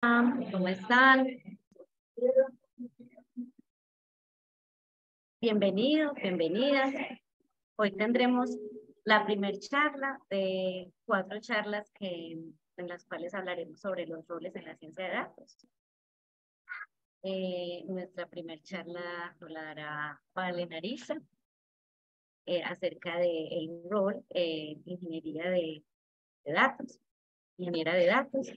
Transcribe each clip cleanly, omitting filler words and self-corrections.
¿Cómo están? Bienvenidos, bienvenidas. Hoy tendremos la primera charla de 4 charlas en las cuales hablaremos sobre los roles en la ciencia de datos. Nuestra primera charla nos la dará Valen Ariza acerca del rol en ingeniería de datos, ingeniera de datos.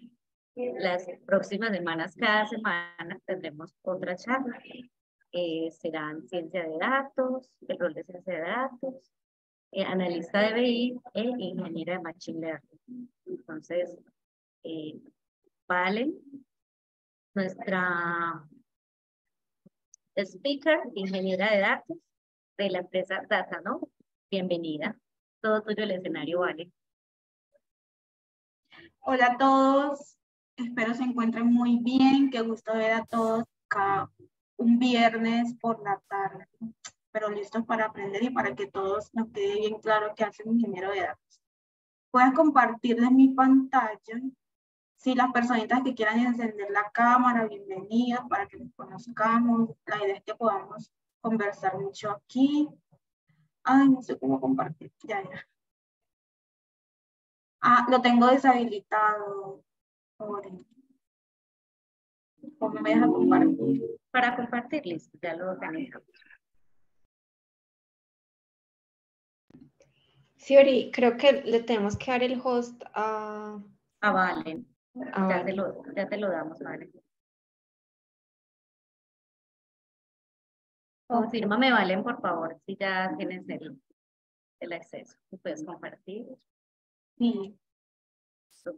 Las próximas semanas, cada semana, tendremos otra charla. Serán ciencia de datos, el rol de ciencia de datos, analista de BI e ingeniera de Machine Learning. Entonces, Valen, nuestra speaker, ingeniera de datos de la empresa DataNow. Bienvenida. Todo tuyo el escenario, Vale. Hola a todos, espero se encuentren muy bien, qué gusto ver a todos acá un viernes por la tarde, pero listos para aprender y para que todos nos quede bien claro qué hace un ingeniero de datos. Voy a compartirles mi pantalla. Si las personitas que quieran encender la cámara, bienvenidas para que nos conozcamos. La idea es que podamos conversar mucho aquí. Ay, no sé cómo compartir, ya. Lo tengo deshabilitado. ¿Cómo me deja compartir? Para compartirles, ya lo organizamos. Sí, Ori, creo que le tenemos que dar el host a Valen. Valen. Ya te lo damos, Valen. Confírmame, Valen, por favor, si ya tienes el acceso. ¿Puedes compartir? Sí.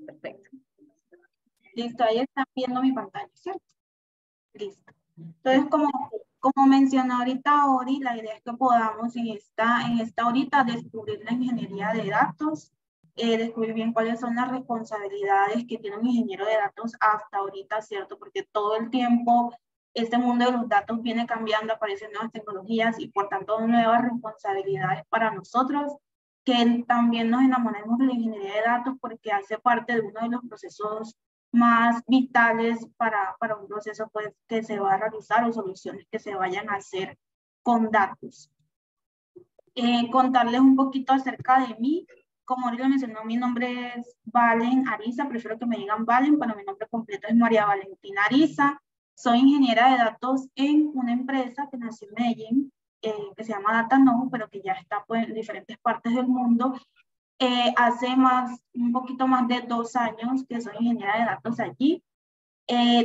Perfecto. Listo, ahí están viendo mi pantalla, ¿cierto? Listo. Entonces, como mencionó ahorita Ori, la idea es que podamos en esta horita descubrir la ingeniería de datos, descubrir bien cuáles son las responsabilidades que tiene un ingeniero de datos hasta ahorita, ¿cierto? Porque todo el tiempo este mundo de los datos viene cambiando, aparecen nuevas tecnologías y por tanto nuevas responsabilidades para nosotros, que también nos enamoremos de la ingeniería de datos porque hace parte de uno de los procesos más vitales para un proceso pues, que se va a realizar o soluciones que se vayan a hacer con datos. Contarles un poquito acerca de mí. Como ahorita mencionó, mi nombre es Valen Ariza, prefiero que me digan Valen, pero mi nombre completo es María Valentina Ariza. Soy ingeniera de datos en una empresa que nació en Medellín, que se llama DataNow, pero que ya está pues, en diferentes partes del mundo. Hace un poquito más de 2 años que soy ingeniera de datos allí.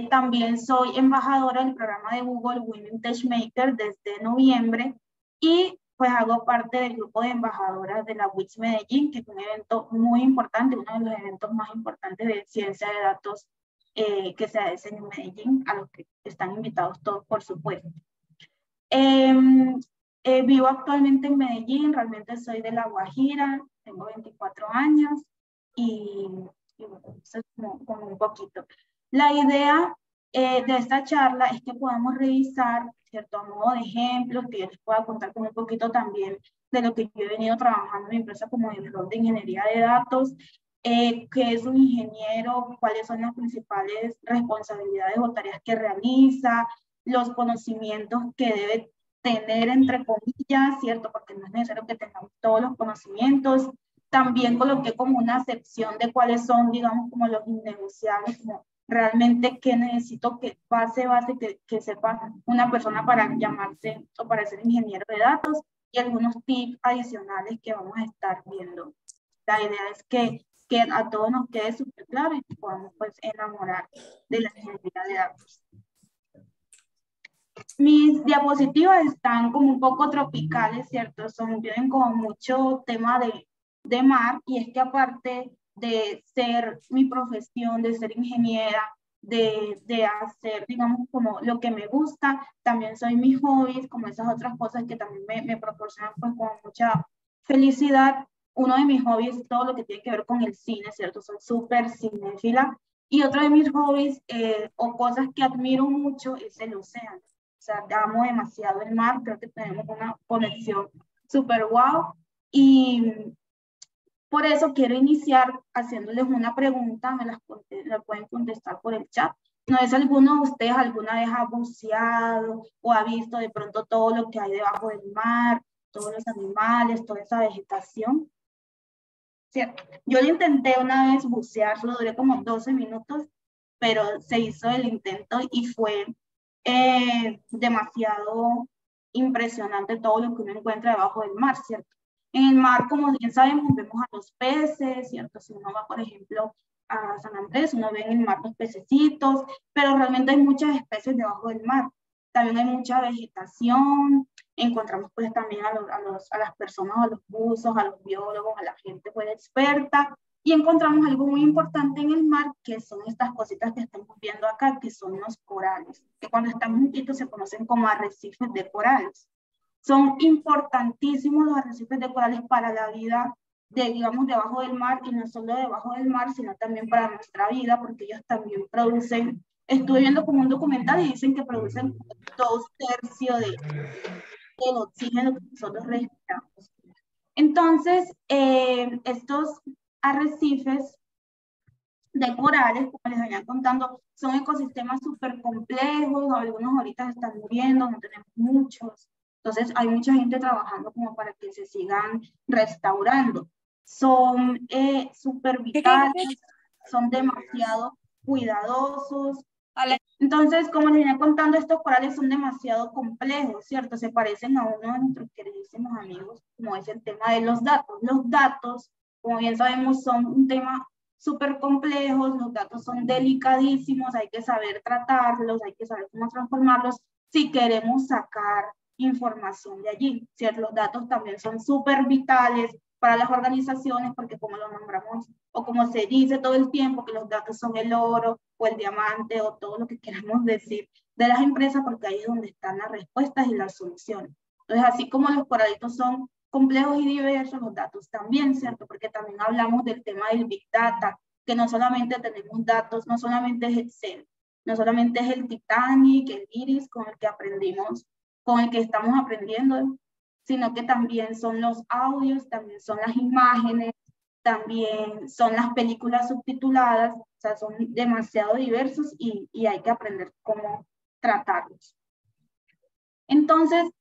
También soy embajadora del programa de Google Women Techmaker desde noviembre y pues hago parte del grupo de embajadoras de la WITS Medellín, que es un evento muy importante, uno de los eventos más importantes de ciencia de datos que se hace en Medellín, a los que están invitados todos, por supuesto. Vivo actualmente en Medellín, realmente soy de La Guajira, tengo 24 años y bueno, eso es como un poquito. La idea de esta charla es que podamos revisar, cierto, a modo de ejemplos, que yo les pueda contar con un poquito también de lo que yo he venido trabajando en mi empresa como el rol de ingeniería de datos, qué es un ingeniero, cuáles son las principales responsabilidades o tareas que realiza, los conocimientos que debe tener, entre comillas, ¿cierto? Porque no es necesario que tengamos todos los conocimientos. También coloqué como una sección de cuáles son, digamos, como los innegociables, como realmente qué necesito, que base que sepa una persona para llamarse o para ser ingeniero de datos y algunos tips adicionales que vamos a estar viendo. La idea es que a todos nos quede súper claro y que podamos pues enamorar de la ingeniería de datos. Mis diapositivas están como un poco tropicales, ¿cierto? Tienen como mucho tema de mar, y es que aparte de ser mi profesión, de ser ingeniera, de hacer, digamos, como lo que me gusta, también soy mis hobbies, como esas otras cosas que también me proporcionan pues como mucha felicidad. Uno de mis hobbies es todo lo que tiene que ver con el cine, ¿cierto? Soy súper cinéfila. Y otro de mis hobbies o cosas que admiro mucho es el océano. O sea, amo demasiado el mar, creo que tenemos una conexión súper guau. Y por eso quiero iniciar haciéndoles una pregunta, la pueden contestar por el chat. No sé si alguno de ustedes alguna vez ha buceado o ha visto de pronto todo lo que hay debajo del mar, todos los animales, toda esa vegetación. ¿Cierto? Yo lo intenté una vez bucear, solo duré como 12 minutos, pero se hizo el intento y fue demasiado impresionante todo lo que uno encuentra debajo del mar, ¿cierto? En el mar, como bien sabemos, vemos a los peces, ¿cierto? Si uno va, por ejemplo, a San Andrés, uno ve en el mar los pececitos, pero realmente hay muchas especies debajo del mar. También hay mucha vegetación, encontramos pues también a las personas, a los buzos, a los biólogos, a la gente pues experta, y encontramos algo muy importante en el mar, que son estas cositas que estamos viendo acá, que son los corales, que cuando están juntitos se conocen como arrecifes de corales. Son importantísimos los arrecifes de corales para la vida digamos, debajo del mar, y no solo debajo del mar, sino también para nuestra vida, porque ellos también producen, estuve viendo como un documental y dicen que producen 2/3 del oxígeno que nosotros respiramos. Entonces, estos arrecifes de corales, como les venía contando, son ecosistemas súper complejos, algunos ahorita están muriendo, no tenemos muchos. Entonces, hay mucha gente trabajando como para que se sigan restaurando. Son súper vitales, son demasiado cuidadosos. Entonces, como les venía contando, estos corales son demasiado complejos, ¿cierto? Se parecen a uno de nuestros queridísimos amigos, como es el tema de los datos. Los datos, como bien sabemos, son un tema súper complejos, los datos son delicadísimos, hay que saber tratarlos, hay que saber cómo transformarlos si queremos sacar información de allí, ¿cierto? Los datos también son súper vitales para las organizaciones, porque como lo nombramos, o como se dice todo el tiempo, que los datos son el oro o el diamante o todo lo que queramos decir de las empresas, porque ahí es donde están las respuestas y las soluciones. Entonces, así como los coralitos son complejos y diversos, los datos también, ¿cierto? Porque también hablamos del tema del Big Data, que no solamente tenemos datos, no solamente es Excel, no solamente es el Titanic, el Iris con el que aprendimos, con el que estamos aprendiendo, sino que también son los audios, también son las imágenes, también son las películas subtituladas, o sea, son demasiado diversos y hay que aprender cómo tratarlos. Entonces,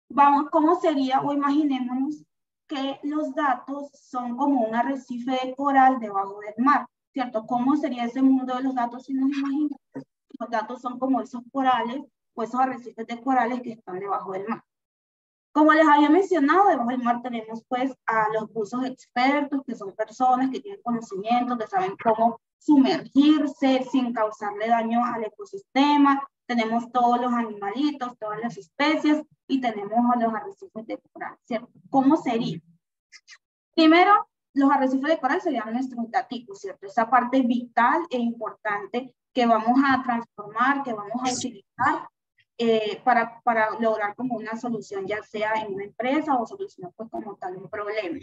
vamos, ¿cómo sería? O imaginémonos que los datos son como un arrecife de coral debajo del mar, ¿cierto? ¿Cómo sería ese mundo de los datos si nos imaginamos? Los datos son como esos corales o esos arrecifes de corales que están debajo del mar. Como les había mencionado, debajo del mar tenemos pues a los buzos expertos, que son personas que tienen conocimientos, que saben cómo sumergirse sin causarle daño al ecosistema. Tenemos todos los animalitos, todas las especies, y tenemos a los arrecifes de coral, ¿cierto? ¿Cómo sería? Primero, los arrecifes de coral serían nuestros daticos, ¿cierto? Esa parte vital e importante que vamos a transformar, que vamos a utilizar para lograr como una solución, ya sea en una empresa o solucionar pues como tal un problema.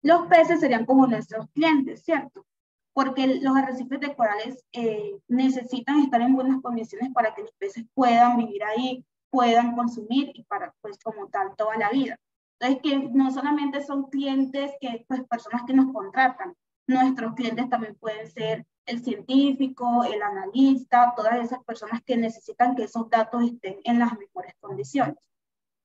Los peces serían como nuestros clientes, ¿cierto? Porque los arrecifes de corales necesitan estar en buenas condiciones para que los peces puedan vivir ahí, puedan consumir y para pues como tal toda la vida. Entonces que no solamente son clientes, que pues personas que nos contratan, nuestros clientes también pueden ser el científico, el analista, todas esas personas que necesitan que esos datos estén en las mejores condiciones.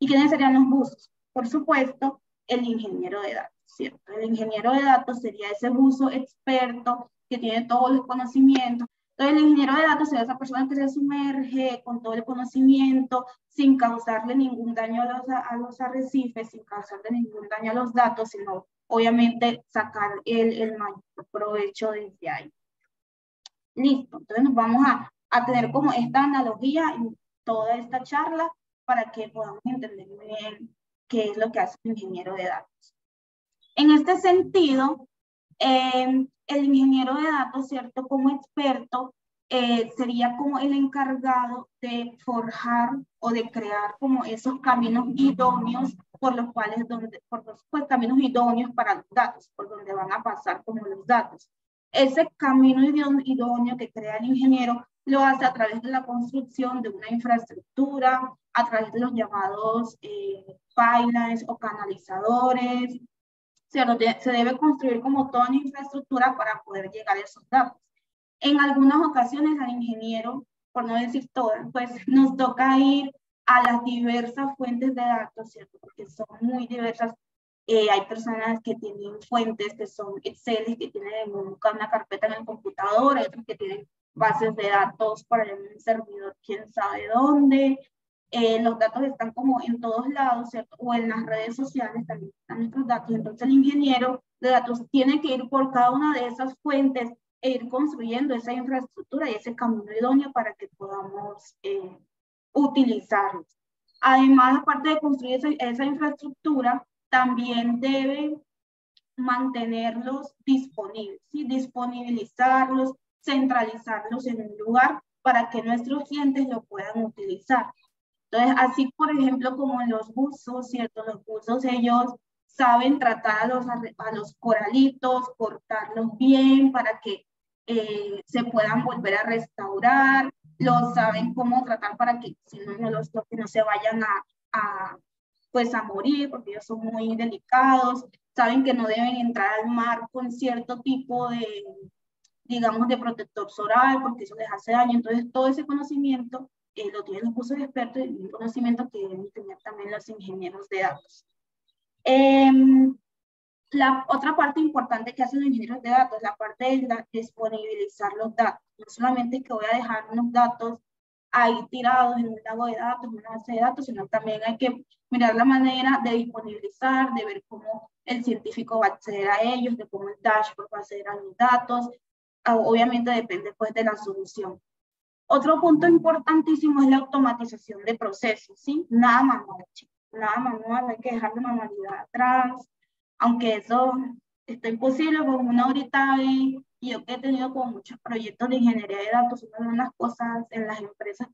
¿Y quiénes serían los buzos? Por supuesto, el ingeniero de datos, ¿cierto? El ingeniero de datos sería ese buzo experto que tiene todos los conocimientos. Entonces, el ingeniero de datos sería esa persona que se sumerge con todo el conocimiento, sin causarle ningún daño a los arrecifes, sin causarle ningún daño a los datos, sino obviamente sacar el mayor provecho desde ahí. Listo, entonces nos vamos a tener como esta analogía en toda esta charla para que podamos entender muy bien qué es lo que hace un ingeniero de datos. En este sentido, el ingeniero de datos, ¿cierto? Como experto, sería como el encargado de forjar o de crear como esos caminos idóneos por los cuales, pues, caminos idóneos para los datos, por donde van a pasar como los datos. Ese camino idóneo que crea el ingeniero lo hace a través de la construcción de una infraestructura, a través de los llamados pipelines o canalizadores, Se debe construir como toda una infraestructura para poder llegar a esos datos. En algunas ocasiones al ingeniero, por no decir todas, pues nos toca ir a las diversas fuentes de datos, ¿cierto? Porque son muy diversas. Hay personas que tienen fuentes que son Excel, que tienen una carpeta en el computador, hay otros que tienen bases de datos para un servidor, quién sabe dónde. Los datos están como en todos lados, ¿cierto? O en las redes sociales también están nuestros datos. Entonces el ingeniero de datos tiene que ir por cada una de esas fuentes e ir construyendo esa infraestructura y ese camino idóneo para que podamos utilizarlos. Además, aparte de construir esa infraestructura, también debe mantenerlos disponibles, ¿sí? Disponibilizarlos, centralizarlos en un lugar para que nuestros clientes lo puedan utilizar. Entonces, así por ejemplo como en los buzos, ¿cierto? Los buzos ellos saben tratar a los coralitos, cortarlos bien para que se puedan volver a restaurar, los saben cómo tratar para que si no los toquen no se vayan pues a morir porque ellos son muy delicados, saben que no deben entrar al mar con cierto tipo de, digamos, de protector solar porque eso les hace daño. Entonces todo ese conocimiento lo tienen los buzos expertos y un conocimiento que deben tener también los ingenieros de datos. La otra parte importante que hacen los ingenieros de datos, la parte de disponibilizar los datos. No solamente que voy a dejar unos datos ahí tirados en un lago de datos, en una base de datos, sino también hay que mirar la manera de disponibilizar, de ver cómo el científico va a acceder a ellos, de cómo el dashboard va a acceder a los datos. Obviamente depende pues de la solución. Otro punto importantísimo es la automatización de procesos, ¿sí? Nada manual, chicos, nada manual, hay que dejar la manualidad atrás, aunque eso está imposible, con una horita y yo que he tenido como muchos proyectos de ingeniería de datos, una de las cosas en las empresas,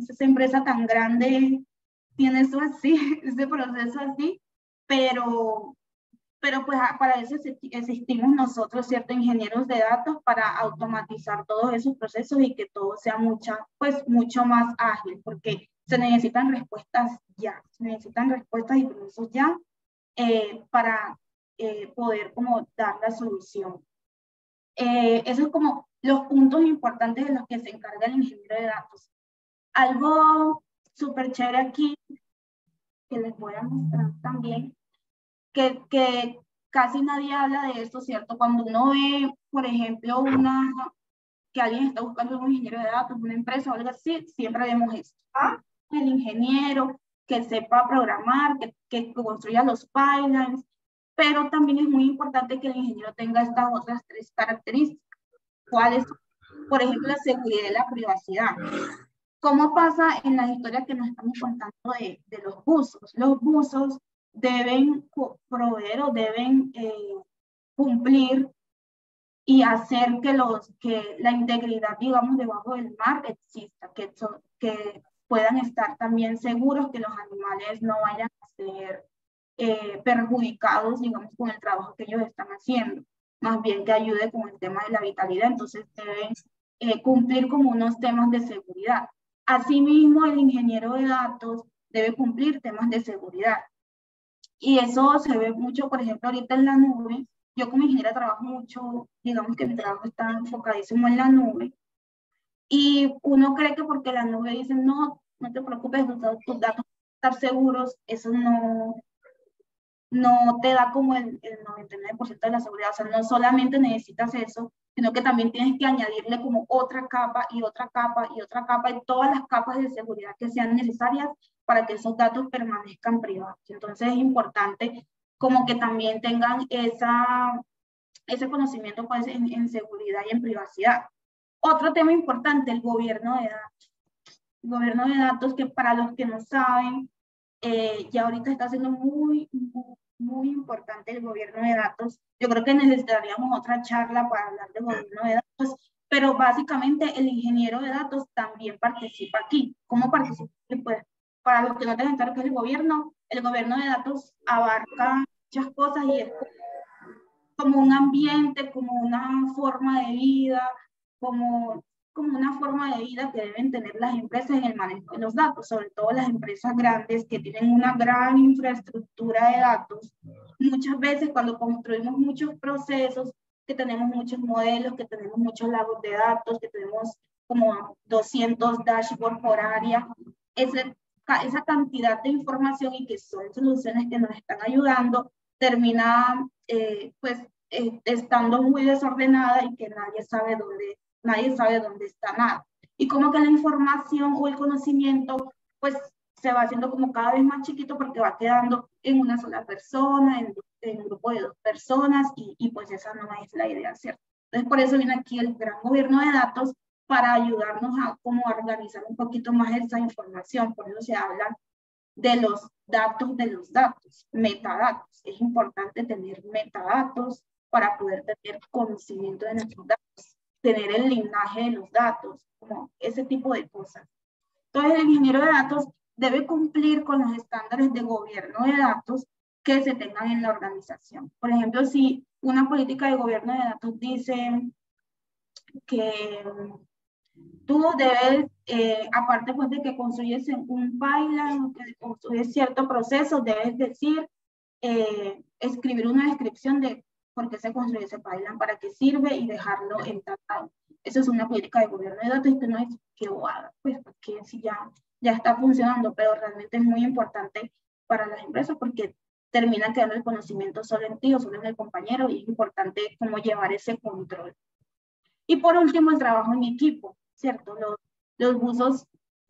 esa empresa tan grande tiene eso así, ese proceso así, pero pues para eso existimos nosotros, ¿cierto? Ingenieros de datos para automatizar todos esos procesos y que todo sea mucho más ágil, porque se necesitan respuestas ya, se necesitan respuestas y procesos ya para poder como dar la solución. Eso es como los puntos importantes de los que se encarga el ingeniero de datos. Algo súper chévere aquí, que les voy a mostrar también, que casi nadie habla de esto, ¿cierto? Cuando uno ve, por ejemplo, que alguien está buscando un ingeniero de datos, una empresa o algo así, siempre vemos esto. El ingeniero que sepa programar, que construya los pipelines, pero también es muy importante que el ingeniero tenga estas otras tres características. ¿Cuáles? Por ejemplo, la seguridad y la privacidad. ¿Cómo pasa en las historias que nos estamos contando de los buzos? Los buzos deben proveer o deben cumplir y hacer que la integridad, digamos, debajo del mar exista, que puedan estar también seguros que los animales no vayan a ser perjudicados, digamos, con el trabajo que ellos están haciendo, más bien que ayude con el tema de la vitalidad, entonces deben cumplir como unos temas de seguridad. Asimismo, el ingeniero de datos debe cumplir temas de seguridad. Y eso se ve mucho, por ejemplo, ahorita en la nube. Yo como ingeniera trabajo mucho, digamos que mi trabajo está enfocadísimo en la nube. Y uno cree que porque la nube dice, no, no te preocupes, tus datos estar seguros, eso no te da como el 99% de la seguridad. O sea, no solamente necesitas eso, sino que también tienes que añadirle como otra capa y otra capa y otra capa y todas las capas de seguridad que sean necesarias para que esos datos permanezcan privados. Entonces es importante como que también tengan ese conocimiento pues, en seguridad y en privacidad. Otro tema importante, el gobierno de datos. El gobierno de datos que para los que no saben, ya ahorita está siendo muy importante el gobierno de datos. Yo creo que necesitaríamos otra charla para hablar de gobierno de datos, pero básicamente el ingeniero de datos también participa aquí. ¿Cómo participa? Pues para los que no tengan claro qué es el gobierno de datos abarca muchas cosas y es como un ambiente, como una forma de vida, como como una forma de vida que deben tener las empresas en el manejo de los datos, sobre todo las empresas grandes que tienen una gran infraestructura de datos. Muchas veces cuando construimos muchos procesos, que tenemos muchos modelos, que tenemos muchos lagos de datos, que tenemos como 200 dashboards por área, esa cantidad de información y que son soluciones que nos están ayudando, termina estando muy desordenada y que nadie sabe dónde está nada. Y como que la información o el conocimiento pues se va haciendo como cada vez más chiquito porque va quedando en una sola persona, en un grupo de 2 personas y pues esa no es la idea, ¿cierto? Entonces por eso viene aquí el gran gobierno de datos para ayudarnos a como organizar un poquito más esa información. Por eso se habla de los datos, metadatos. Es importante tener metadatos para poder tener conocimiento de nuestros datos, tener el linaje de los datos, como ese tipo de cosas. Entonces, el ingeniero de datos debe cumplir con los estándares de gobierno de datos que se tengan en la organización. Por ejemplo, si una política de gobierno de datos dice que tú debes, aparte pues de que construyes un pipeline, que construyes cierto proceso, debes decir, escribir una descripción de por qué se construye ese pipeline, para qué sirve y dejarlo entatado. Eso es una política de gobierno de datos, que no es que lo haga, pues porque si ya está funcionando, pero realmente es muy importante para las empresas porque termina quedando el conocimiento solo en ti o solo en el compañero y es importante cómo llevar ese control. Y por último, el trabajo en equipo, ¿cierto? Los buzos,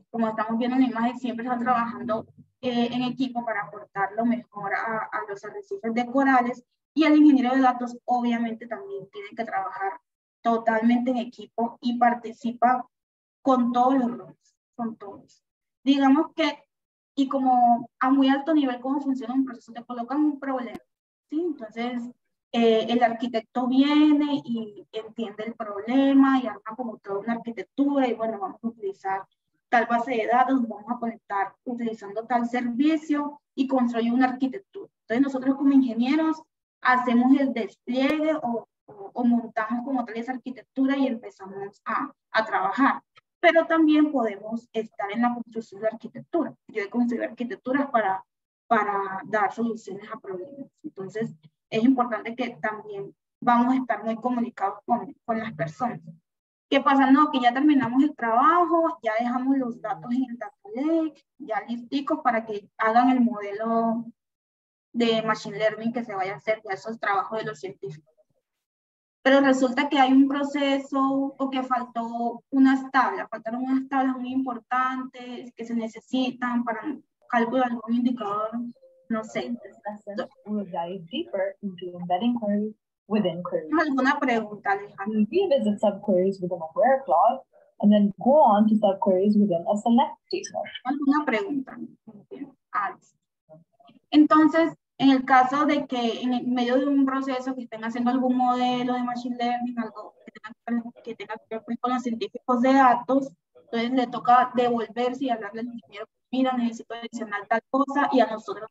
como estamos viendo en la imagen, siempre están trabajando en equipo para aportar lo mejor a los arrecifes de corales, y el ingeniero de datos obviamente también tiene que trabajar totalmente en equipo y participa con todos los roles, con todos. Digamos que, y como a muy alto nivel, cómo funciona un proceso, te colocan un problema, ¿sí? Entonces, el arquitecto viene y entiende el problema y arma como toda una arquitectura y bueno, vamos a utilizar tal base de datos, vamos a conectar utilizando tal servicio y construye una arquitectura. Entonces nosotros como ingenieros hacemos el despliegue o montamos como tal esa arquitectura y empezamos a trabajar. Pero también podemos estar en la construcción de arquitectura. Yo he construido arquitecturas para dar soluciones a problemas. Entonces, es importante que también vamos a estar muy comunicados con las personas. ¿Qué pasa? No, que ya terminamos el trabajo, ya dejamos los datos en el data lake, ya listicos para que hagan el modelo de machine learning que se vaya a hacer, ya esos trabajos de los científicos. Pero resulta que hay un proceso o que faltaron unas tablas muy importantes que se necesitan para cálculo de algún indicador, no sé. We'll dive deeper into embedding queries within queries. ¿Alguna pregunta, Alejandro? We'll revisit subqueries within a where clause and then go on to subqueries within a select statement. ¿Alguna pregunta? Entonces, en el caso de que en medio de un proceso que estén haciendo algún modelo de machine learning, algo que tenga que ver con los científicos de datos, entonces le toca devolverse y hablarle al ingeniero, mira, necesito adicionar tal cosa, y a nosotros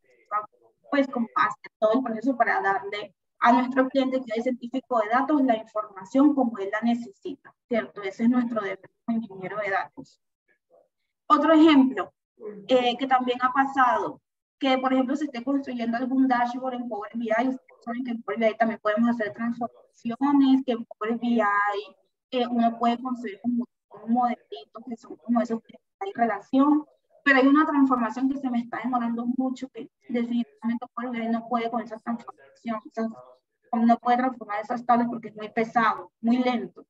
pues como hacer todo el proceso para darle a nuestro cliente que es científico de datos la información como él la necesita, ¿cierto? Ese es nuestro deber como ingeniero de datos. Otro ejemplo que también ha pasado, que por ejemplo se esté construyendo algún dashboard en Power BI, ustedes saben que en Power BI también podemos hacer transformaciones, que en Power BI uno puede construir como un modelito que son como esos que hay relación, pero hay una transformación que se me está demorando mucho, que definitivamente Power BI no puede con esa transformación, no puede transformar esas tablas porque es muy pesado, muy lento.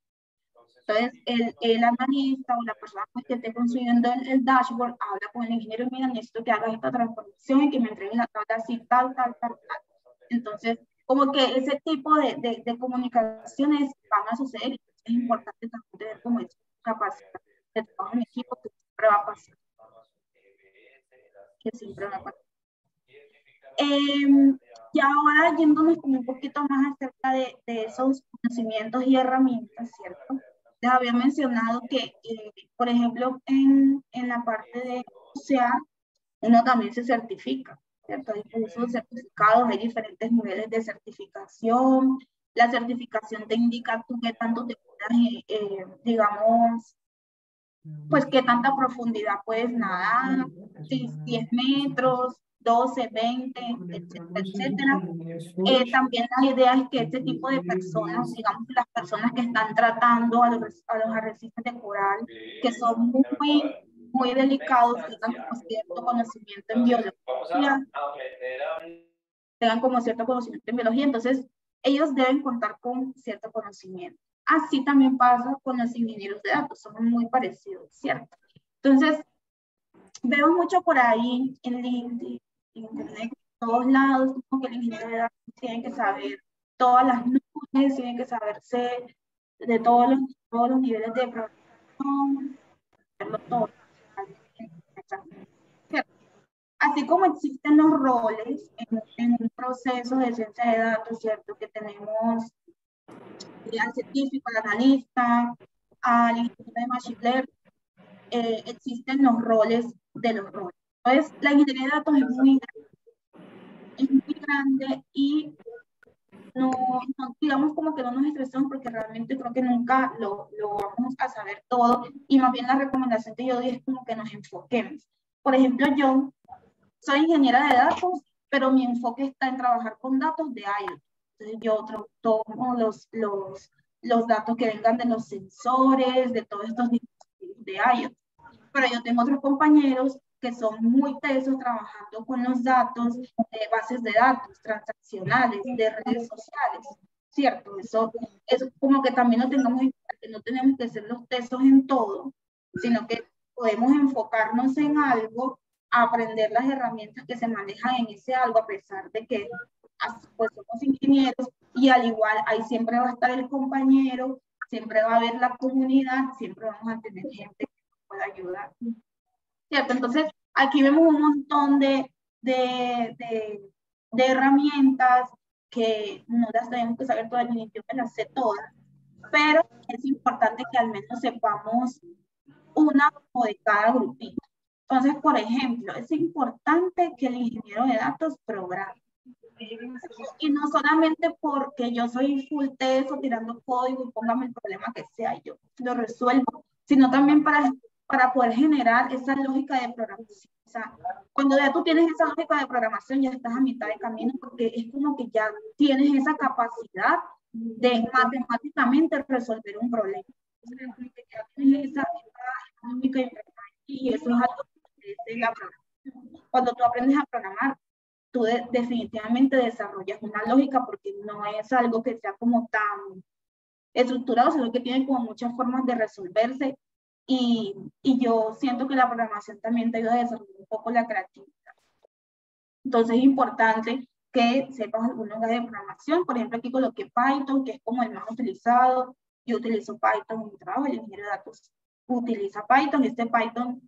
Entonces, el analista o la persona que esté construyendo el dashboard habla con el ingeniero, mira, necesito que hagas esta transformación y que me entregues la tabla así, tal. Entonces, como que ese tipo de comunicaciones van a suceder y es importante también tener como esa capacidad de trabajo en equipo que siempre va a pasar. Y ahora yéndonos como un poquito más acerca de esos conocimientos y herramientas, ¿cierto? Les había mencionado que, por ejemplo, en la parte de OCEA, uno también se certifica, ¿cierto? Hay cursos certificados, hay diferentes niveles de certificación. La certificación te indica tú qué tanto te puedas, digamos, pues qué tanta profundidad puedes nadar, si 10 metros, 12, 20, etcétera, etcétera. También la idea es que este tipo de personas, digamos las personas que están tratando a los arrecifes de coral, que son muy delicados, tengan como cierto conocimiento en biología, entonces ellos deben contar con cierto conocimiento. Así también pasa con los ingenieros de datos, somos muy parecidos, ¿cierto? Entonces, veo mucho por ahí en LinkedIn, en internet, en todos lados, como que el ingeniero de datos tiene que saber todas las nubes, tiene que saberse de todos los niveles de programación, hacerlo todo. ¿Cierto? Así como existen los roles en un proceso de ciencia de datos, ¿cierto? Que tenemos al científico, al analista, al ingeniero de machine learning, existen los roles de los roles. Entonces, la ingeniería de datos es muy grande y no, digamos como que no nos estresamos porque realmente creo que nunca lo vamos a saber todo y más bien la recomendación que yo doy es como que nos enfoquemos. Por ejemplo, yo soy ingeniera de datos, pero mi enfoque está en trabajar con datos de IoT. Entonces yo tomo los datos que vengan de los sensores, de todos estos dispositivos de IoT. Pero yo tengo otros compañeros que son muy tesos trabajando con los datos de bases de datos transaccionales, de redes sociales, ¿cierto? Eso como que también lo tengamos en cuenta, que no tenemos que ser los tesos en todo, sino que podemos enfocarnos en algo, aprender las herramientas que se manejan en ese algo, a pesar de que pues somos ingenieros, y al igual ahí siempre va a estar el compañero, siempre va a haber la comunidad, siempre vamos a tener gente que nos pueda ayudar. ¿Cierto? Entonces, aquí vemos un montón de herramientas que no las tenemos que saber todas, ni yo me las sé todas, pero es importante que al menos sepamos una o de cada grupito. Entonces, por ejemplo, es importante que el ingeniero de datos programe. Y no solamente porque yo soy full teso tirando código y póngame el problema que sea, yo lo resuelvo, sino también para poder generar esa lógica de programación. O sea, cuando ya tú tienes esa lógica de programación, ya estás a mitad de camino porque es como que ya tienes esa capacidad de matemáticamente resolver un problema. Ya tienes esa lógica y eso es algo que es la programación. Cuando tú aprendes a programar, tú definitivamente desarrollas una lógica porque no es algo que sea como tan estructurado, sino que tiene como muchas formas de resolverse y yo siento que la programación también te ayuda a desarrollar un poco la creatividad. Entonces es importante que sepas algunos lenguajes de programación. Por ejemplo, aquí coloqué Python, que es como el más utilizado. Yo utilizo Python en mi trabajo, el ingeniero de datos utiliza Python. Este Python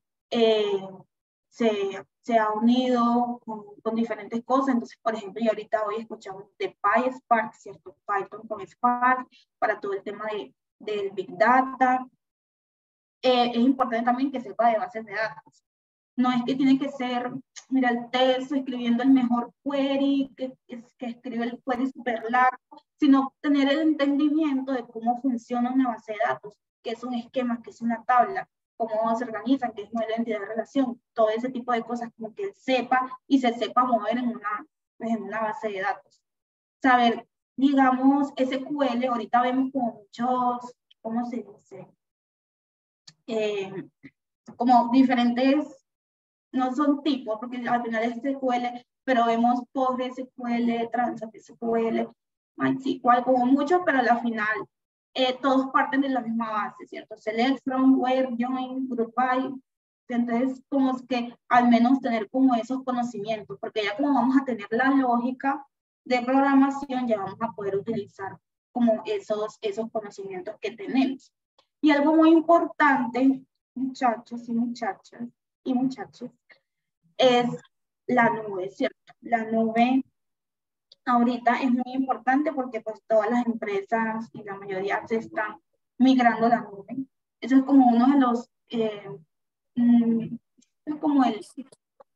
se ha unido con diferentes cosas. Entonces, por ejemplo, yo ahorita hoy escuchamos de PySpark, ¿cierto? Python con Spark para todo el tema del Big Data. Es importante también que sepa de bases de datos. No es que tiene que ser, mira, el texto escribiendo el mejor query, que escribe el query super largo, sino tener el entendimiento de cómo funciona una base de datos, qué es un esquema, qué es una tabla, cómo se organizan, qué es modelo de entidad de relación, todo ese tipo de cosas, como que él sepa y se sepa mover en una base de datos. Saber, digamos, SQL, ahorita vemos como muchos, ¿cómo se dice? Como diferentes, no son tipos, porque al final es SQL, pero vemos PostgreSQL, Transact SQL, MySQL, como muchos, pero al final todos parten de la misma base, ¿cierto? Select from, where, join, group by. Entonces, como es que al menos tener como esos conocimientos, porque ya como vamos a tener la lógica de programación, ya vamos a poder utilizar como esos conocimientos que tenemos. Y algo muy importante, muchachos y muchachas y muchachos, es la nube, ¿cierto? La nube ahorita es muy importante porque pues todas las empresas y la mayoría se están migrando a la nube. Eso es como uno de los, es como el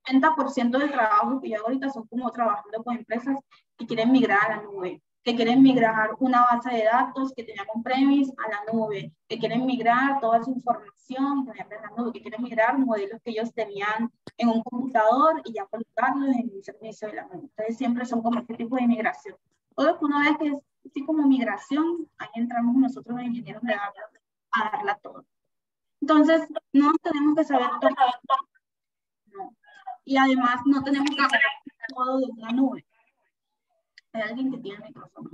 70% del trabajo que yo hago ahorita son como trabajando con empresas que quieren migrar a la nube, que quieren migrar una base de datos que tenía on-premise a la nube, que quieren migrar toda su información y tenerla en la nube, que quieren migrar modelos que ellos tenían en un computador y ya colocarlos en el servicio de la nube. Entonces siempre son como este tipo de migración. Todo lo que uno ve que es así como migración, ahí entramos nosotros los ingenieros de datos a darla todo. Entonces, no tenemos que saber todo. No. Y además no tenemos que saber todo de una nube. Hay alguien que tiene el micrófono.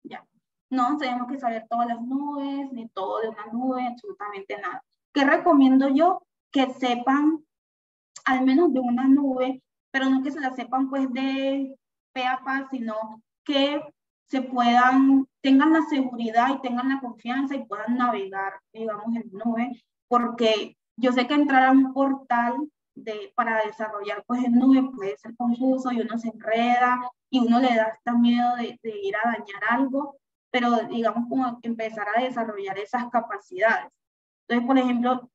Ya. No tenemos que saber todas las nubes, ni todo de una nube, absolutamente nada. ¿Qué recomiendo yo? Que sepan al menos de una nube, pero no que se la sepan pues de pe a pa, sino que se puedan, tengan la seguridad y tengan la confianza y puedan navegar, digamos, en nube, porque yo sé que entrar a un portal para desarrollar pues en nube puede ser confuso y uno se enreda y uno le da hasta miedo de ir a dañar algo, pero digamos como empezar a desarrollar esas capacidades. Entonces, por ejemplo,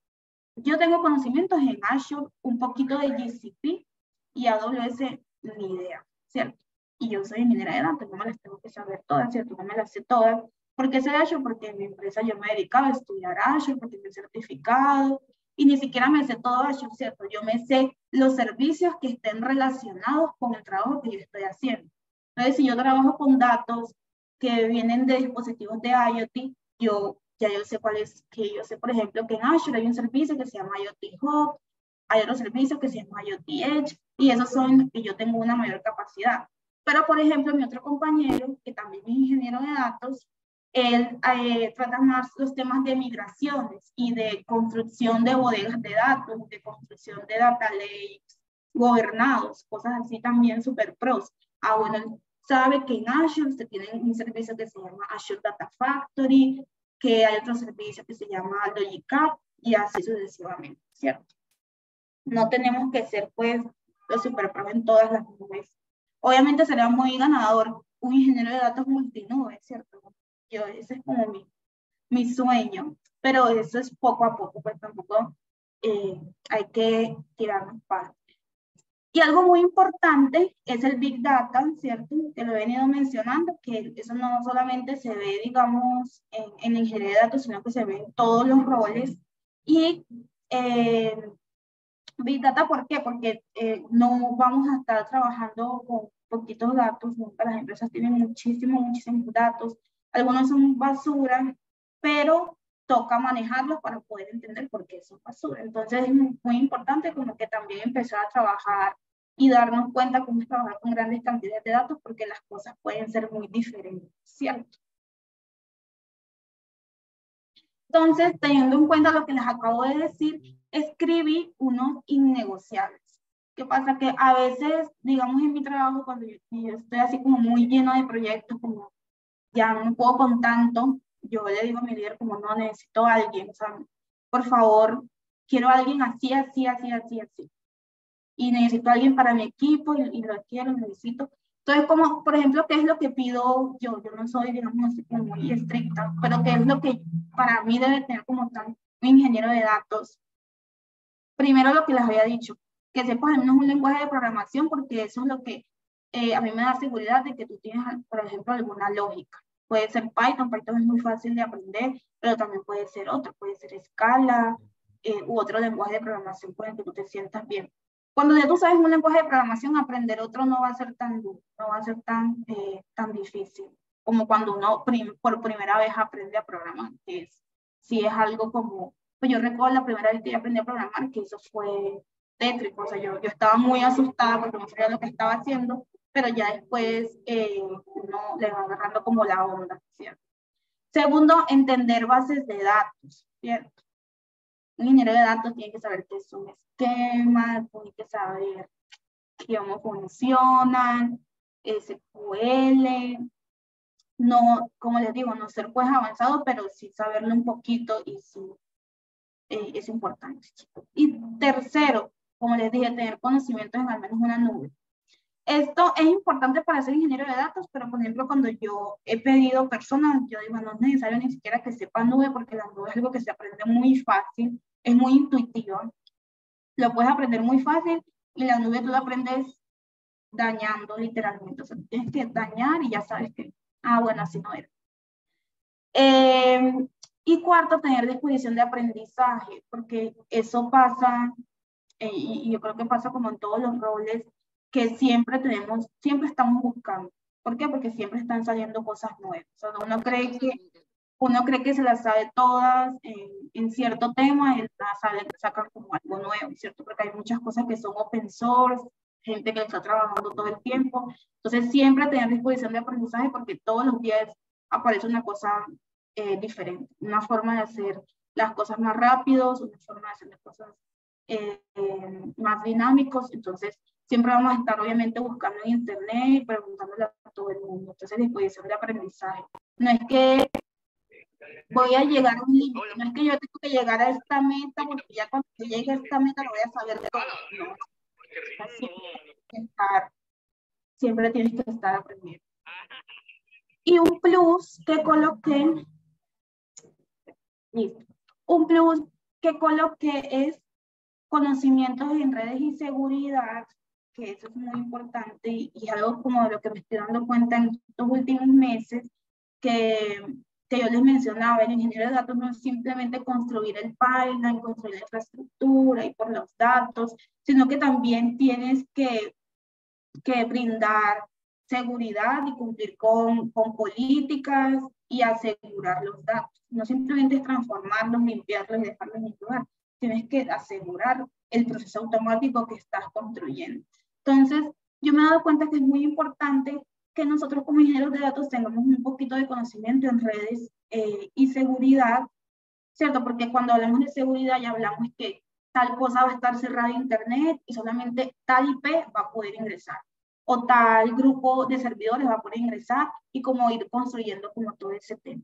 yo tengo conocimientos en Azure, un poquito de GCP y AWS, ni idea, ¿cierto? Y yo soy ingeniera de datos, no me las tengo que saber todas, ¿cierto? No me las sé todas. ¿Por qué sé Azure? Porque en mi empresa yo me dedicaba a estudiar Azure, porque me he certificado, y ni siquiera me sé todo Azure, ¿cierto? Yo me sé los servicios que estén relacionados con el trabajo que yo estoy haciendo. Entonces, si yo trabajo con datos que vienen de dispositivos de IoT, ya yo sé cuál es, que yo sé, por ejemplo, que en Azure hay un servicio que se llama IoT Hub, hay otro servicio que se llama IoT Edge, y esos son los que yo tengo una mayor capacidad. Pero, por ejemplo, mi otro compañero, que también es ingeniero de datos, él trata más los temas de migraciones y de construcción de bodegas de datos, de construcción de data lakes gobernados, cosas así también super pros. Bueno, él sabe que en Azure se tiene un servicio que se llama Azure Data Factory, que hay otro servicio que se llama Logic App y así sucesivamente, ¿cierto? No tenemos que ser, pues, los super pros en todas las nubes. Obviamente sería muy ganador un ingeniero de datos multinube, ¿cierto? Ese es como mi sueño, pero eso es poco a poco, pues tampoco hay que tirarnos para. Y algo muy importante es el Big Data, ¿cierto? Que lo he venido mencionando, que eso no solamente se ve, digamos, en la ingeniería de datos, sino que se ve en todos los roles. Y Big Data, ¿por qué? Porque no vamos a estar trabajando con poquitos datos, nunca las empresas tienen muchísimos datos, algunos son basura, pero toca manejarlos para poder entender por qué son basura. Entonces es muy importante como que también empezar a trabajar y darnos cuenta cómo es trabajar con grandes cantidades de datos, porque las cosas pueden ser muy diferentes, ¿cierto? Entonces, teniendo en cuenta lo que les acabo de decir, escribí unos innegociables. ¿Qué pasa? Que a veces, digamos en mi trabajo, cuando yo estoy así como muy lleno de proyectos, como ya no puedo con tanto, yo le digo a mi líder como no, necesito a alguien, o sea, por favor, quiero a alguien así, así, así, así, así. Y necesito a alguien para mi equipo y lo quiero, necesito. Entonces, como, por ejemplo, ¿qué es lo que pido yo? Yo no soy, digamos, así como muy estricta, pero ¿qué es lo que para mí debe tener como tal un ingeniero de datos? Primero, lo que les había dicho, que sepas al menos un lenguaje de programación, porque eso es lo que a mí me da seguridad de que tú tienes, por ejemplo, alguna lógica. Puede ser Python, Python es muy fácil de aprender, pero también puede ser otro, puede ser Scala u otro lenguaje de programación con el que tú te sientas bien. Cuando ya tú sabes un lenguaje de programación, aprender otro no va a ser tan duro, no va a ser tan difícil como cuando uno por primera vez aprende a programar, que si es algo como, pues yo recuerdo la primera vez que yo aprendí a programar, que eso fue tétrico, o sea, yo estaba muy asustada porque no sabía lo que estaba haciendo, pero ya después uno le va agarrando como la onda, ¿cierto? Segundo, entender bases de datos, ¿cierto? Un ingeniero de datos tiene que saber qué es un esquema, tiene que saber cómo funcionan, SQL, no, como les digo, no ser pues avanzado, pero sí saberlo un poquito y sí es importante, chicos. Y tercero, como les dije, tener conocimientos en al menos una nube. Esto es importante para ser ingeniero de datos, pero por ejemplo, cuando yo he pedido personas, yo digo, no es necesario ni siquiera que sepa nube, porque la nube es algo que se aprende muy fácil, es muy intuitivo, lo puedes aprender muy fácil y la nube tú la aprendes dañando literalmente. O sea, tienes que dañar y ya sabes que, bueno, así no era. Y cuarto, tener disposición de aprendizaje, porque eso pasa, y yo creo que pasa como en todos los roles, que siempre estamos buscando. ¿Por qué? Porque siempre están saliendo cosas nuevas. O sea, uno cree que se las sabe todas en cierto tema y sacan como algo nuevo, ¿cierto? Porque hay muchas cosas que son open source, gente que está trabajando todo el tiempo. Entonces, siempre tener disposición de aprendizaje porque todos los días aparece una cosa diferente, una forma de hacer las cosas más rápidos, una forma de hacer las cosas más dinámicos. Entonces, siempre vamos a estar obviamente buscando en internet y preguntándole a todo el mundo. Entonces, disposición de aprendizaje. No es que voy a llegar a un límite, no es que yo tengo que llegar a esta meta, porque ya cuando llegue a esta meta lo voy a saber todo. No, siempre tienes que estar aprendiendo. Y un plus que coloqué, listo, un plus que coloqué es conocimientos en redes y seguridad, que eso es muy importante y algo como de lo que me estoy dando cuenta en estos últimos meses, que yo les mencionaba, el ingeniero de datos no es simplemente construir el pipeline, construir la infraestructura y por los datos, sino que también tienes que brindar seguridad y cumplir con políticas y asegurar los datos. No simplemente es transformarlos, limpiarlos y dejarlos en el lugar. Tienes que asegurar el proceso automático que estás construyendo. Entonces, yo me he dado cuenta que es muy importante que nosotros como ingenieros de datos tengamos un poquito de conocimiento en redes y seguridad, ¿cierto? Porque cuando hablamos de seguridad ya hablamos que tal cosa va a estar cerrada en internet y solamente tal IP va a poder ingresar. O tal grupo de servidores va a poder ingresar y como ir construyendo como todo ese tema.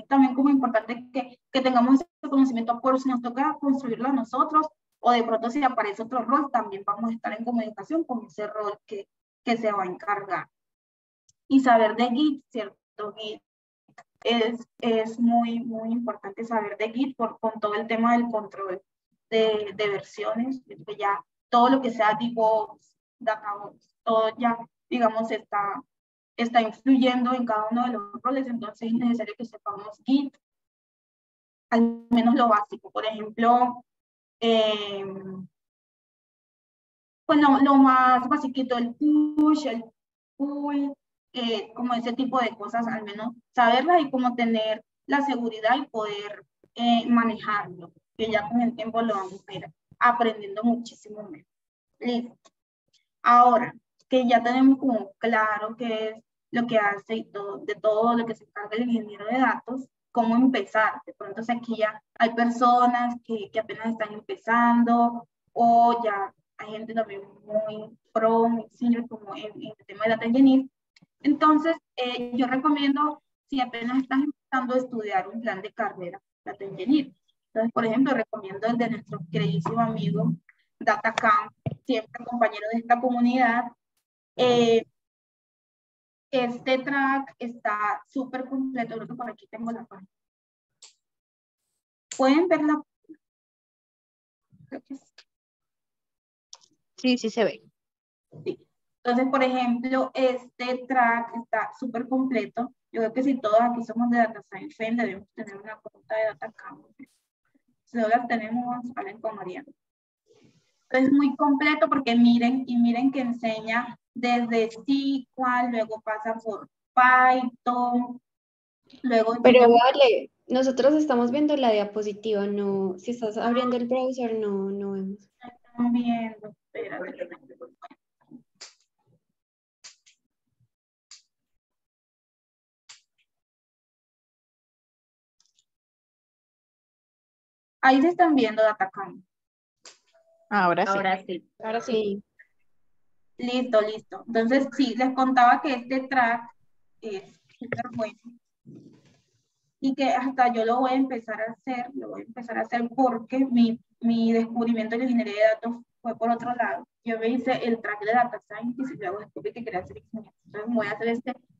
También como importante que tengamos ese conocimiento por si nos toca construirlo a nosotros o de pronto si aparece otro rol, también vamos a estar en comunicación con ese rol que se va a encargar. Y saber de Git, ¿cierto? Git es muy, muy importante saber de Git con todo el tema del control de versiones, que ya todo lo que sea DevOps, DataOps, todo ya, digamos, está influyendo en cada uno de los roles, entonces es necesario que sepamos Git, al menos lo básico. Por ejemplo, bueno, lo más básico, el push, el pull, como ese tipo de cosas, al menos saberlas y como tener la seguridad y poder manejarlo, que ya con el tiempo lo vamos a ir aprendiendo muchísimo mejor. Listo. Ahora, que ya tenemos como claro qué es lo que hace y de todo lo que se encarga el ingeniero de datos, cómo empezar. De pronto aquí ya hay personas que apenas están empezando o ya hay gente también muy pro, muy senior como en el tema de data engineering. Entonces, yo recomiendo, si apenas estás empezando a estudiar un plan de carrera, data engineering. Entonces, por ejemplo, recomiendo el de nuestro queridísimo amigo DataCamp, siempre compañero de esta comunidad. Este track está súper completo, creo que por aquí tengo la página. ¿Pueden verla? Creo que Sí, sí se ve. sí. Entonces, por ejemplo, este track está súper completo. Yo creo que si todos aquí somos de Data Science Fan, debemos tener una cuenta de DataCamp. Si no las tenemos, valen con María. Es muy completo porque miren que enseña desde SQL, luego pasa por Python, luego... Pero vale, nosotros estamos viendo la diapositiva, no, si estás abriendo el browser, no vemos. Están viendo, espérate. Ahí se están viendo DataCamp. Ahora sí. Ahora sí. Ahora sí. Listo. Entonces, sí, les contaba que este track es súper bueno y que hasta yo lo voy a empezar a hacer porque mi descubrimiento en la ingeniería de datos fue por otro lado. Yo me hice el track de Data Scientist y luego descubrí que quería hacer ingeniero. Entonces, voy a hacer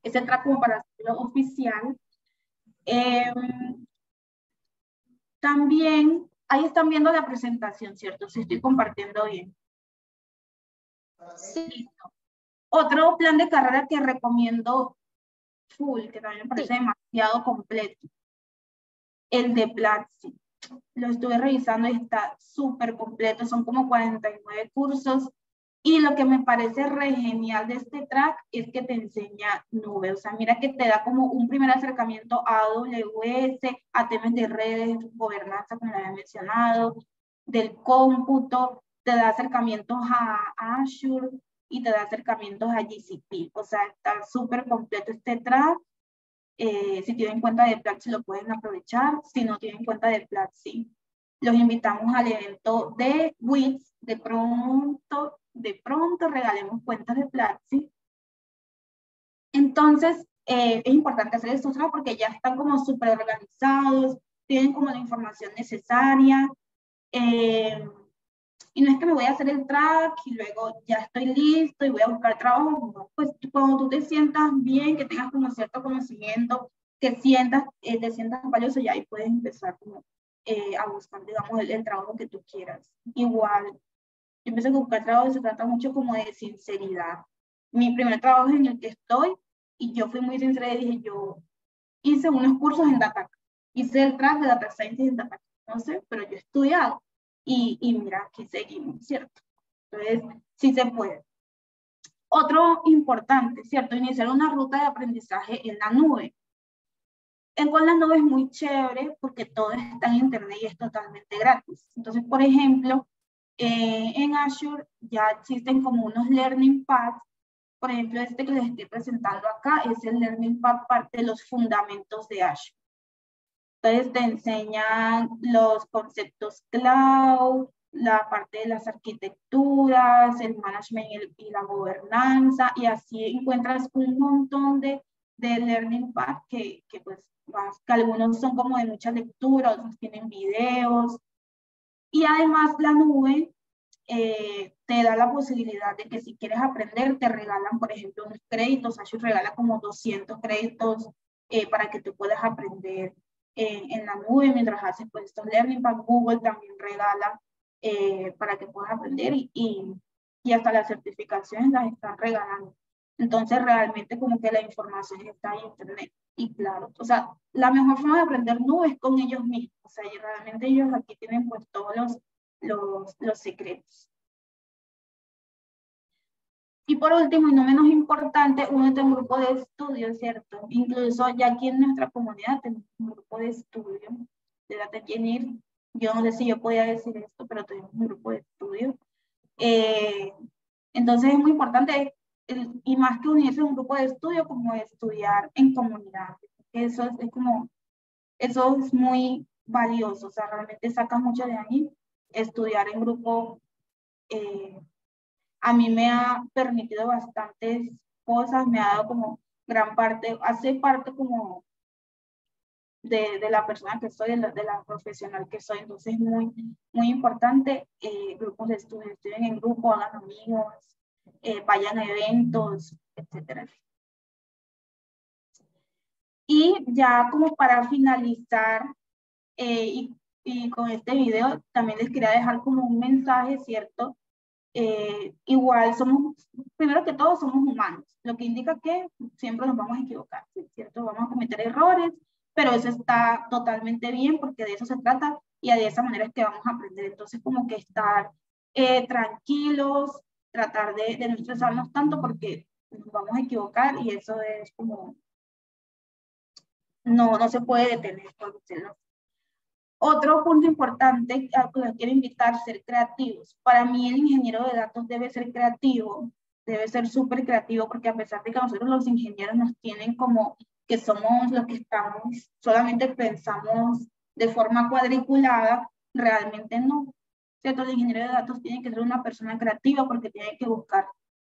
este track como para hacerlo oficial. También, ahí están viendo la presentación, ¿cierto? Si estoy compartiendo bien. Sí. Listo. Otro plan de carrera que recomiendo full, que también me parece demasiado completo, el de Platzi. Lo estuve revisando y está súper completo, son como 49 cursos. Y lo que me parece re genial de este track es que te enseña nube. O sea, mira que te da como un primer acercamiento a AWS, a temas de redes, gobernanza, como le había mencionado, del cómputo, te da acercamientos a Azure y te da acercamientos a GCP. O sea, está súper completo este track. Si tienen cuenta de Platzi lo pueden aprovechar, si no tienen cuenta de Platzi, los invitamos al evento de WITS, de pronto regalemos cuentas de Platzi. Entonces, es importante hacer estos trabajos porque ya están como súper organizados, tienen como la información necesaria, y no es que me voy a hacer el track y luego ya estoy listo y voy a buscar trabajo. No, pues cuando tú te sientas bien, que tengas como cierto conocimiento, que te sientas valioso, ya ahí puedes empezar como, a buscar, digamos, el trabajo que tú quieras. Igual, yo empecé a buscar trabajo, se trata mucho como de sinceridad. Mi primer trabajo en el que estoy, y yo fui muy sincera y dije, yo hice unos cursos en Data, hice el track de Data Science en Data, no sé, pero yo he estudiado. Y mira, aquí seguimos, ¿cierto? Entonces, sí se puede. Otro importante, ¿cierto? Iniciar una ruta de aprendizaje en la nube. Con la nube es muy chévere porque todo está en internet y es totalmente gratis. Entonces, por ejemplo, en Azure ya existen como unos learning paths. Por ejemplo, este que les estoy presentando acá es el learning path parte de los fundamentos de Azure. Entonces te enseñan los conceptos cloud, la parte de las arquitecturas, el management y la gobernanza, y así encuentras un montón de learning paths que pues que algunos son como de mucha lectura, otros tienen videos, y además la nube te da la posibilidad de que si quieres aprender, te regalan, por ejemplo, unos créditos. Azure regala como 200 créditos para que tú puedas aprender en la nube mientras haces pues, estos learning paths. Google también regala para que puedas aprender y hasta las certificaciones las están regalando. Entonces, realmente como que la información está en internet. Y claro, o sea, la mejor forma de aprender nube es con ellos mismos. O sea, y realmente ellos aquí tienen pues todos los secretos. Y por último, y no menos importante, únete a un grupo de estudio, ¿cierto? Incluso ya aquí en nuestra comunidad tenemos un grupo de estudio de Data Engineer. Yo no sé si yo podía decir esto, pero tenemos un grupo de estudio. Entonces es muy importante, y más que unirse a un grupo de estudio, como estudiar en comunidad. Eso es muy valioso, o sea, realmente sacas mucho de ahí. Estudiar en grupo a mí me ha permitido bastantes cosas, me ha dado como gran parte, hace parte como de la persona que soy, de la profesional que soy. Entonces es muy, muy importante, grupos de estudio, estudien en grupo, hagan amigos, vayan a eventos, etcétera. Y ya como para finalizar, y con este video también les quería dejar como un mensaje, ¿cierto? Igual primero que todo somos humanos, lo que indica que siempre nos vamos a equivocar, ¿cierto? Vamos a cometer errores, pero eso está totalmente bien porque de eso se trata y de esa manera es que vamos a aprender. Entonces como que estar tranquilos, tratar de no estresarnos tanto porque nos vamos a equivocar y eso es como, no se puede detener, por decirlo. Otro punto importante al que les quiero invitar, ser creativos. Para mí el ingeniero de datos debe ser creativo, debe ser súper creativo, porque a pesar de que nosotros los ingenieros nos tienen como que somos los que estamos, solamente pensamos de forma cuadriculada, realmente no. ¿Cierto? El ingeniero de datos tiene que ser una persona creativa porque tiene que buscar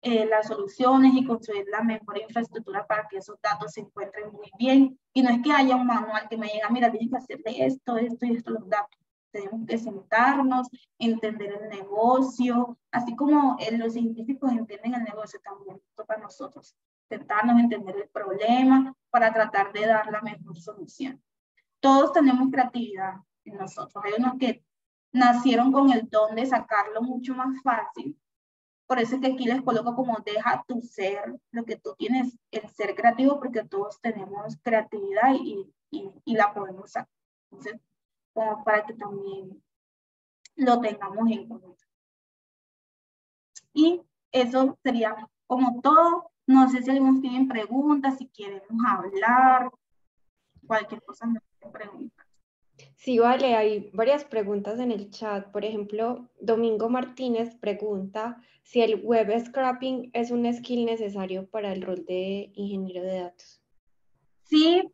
las soluciones y construir la mejor infraestructura para que esos datos se encuentren muy bien. Y no es que haya un manual que me diga, mira, tienes que hacerle esto, esto y esto los datos. Tenemos que sentarnos, entender el negocio, así como los científicos entienden el negocio, también toca a nosotros sentarnos, entender el problema para tratar de dar la mejor solución. Todos tenemos creatividad en nosotros. Hay unos que nacieron con el don de sacarlo mucho más fácil, Por eso es que aquí les coloco como deja tu ser, lo que tú tienes, el ser creativo, porque todos tenemos creatividad y la podemos sacar. Entonces, como para que también lo tengamos en cuenta. Y eso sería como todo. No sé si algunos tienen preguntas, si queremos hablar, cualquier cosa me pueden preguntar. Sí, vale, hay varias preguntas en el chat. Por ejemplo, Domingo Martínez pregunta si el web scraping es un skill necesario para el rol de ingeniero de datos. Sí,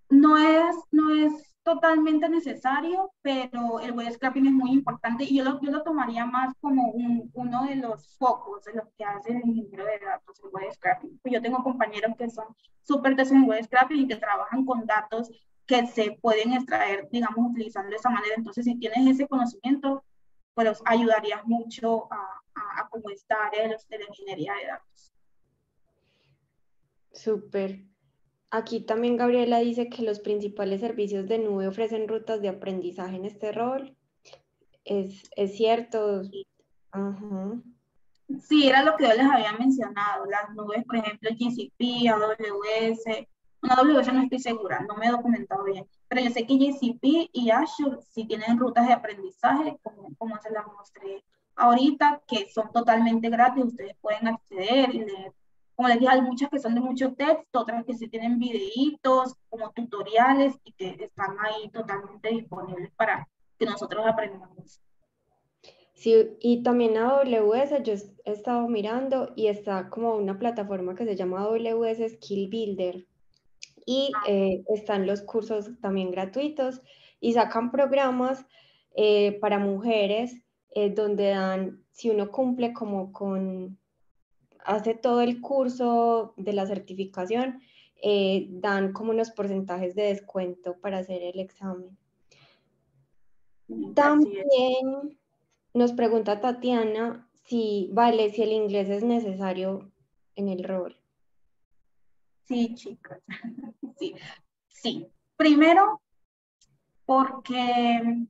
no es totalmente necesario, pero el web scraping es muy importante y yo lo tomaría más como uno de los focos de lo que hace el ingeniero de datos, el web scraping. Yo tengo compañeros que son súper tesos en web scraping y que trabajan con datos que se pueden extraer, digamos, utilizando de esa manera. Entonces, si tienes ese conocimiento, pues ayudarías mucho a como esta área de la ingeniería de datos. Súper. Aquí también Gabriela dice que los principales servicios de nube ofrecen rutas de aprendizaje en este rol. Es cierto. Ajá. Sí, era lo que yo les había mencionado, las nubes, por ejemplo, GCP, AWS, bueno, AWS no estoy segura, no me he documentado bien, pero yo sé que GCP y Azure sí tienen rutas de aprendizaje, como se las mostré ahorita, que son totalmente gratis, ustedes pueden acceder y leer. Como les dije, hay muchas que son de mucho texto, otras que sí tienen videitos, como tutoriales, y que están ahí totalmente disponibles para que nosotros aprendamos. Sí, y también AWS, yo he estado mirando y está como una plataforma que se llama AWS Skill Builder y están los cursos también gratuitos y sacan programas para mujeres donde dan, si uno cumple como hace todo el curso de la certificación, dan como unos porcentajes de descuento para hacer el examen. También nos pregunta Tatiana si el inglés es necesario en el rol. Sí, chicas. Sí. Primero, porque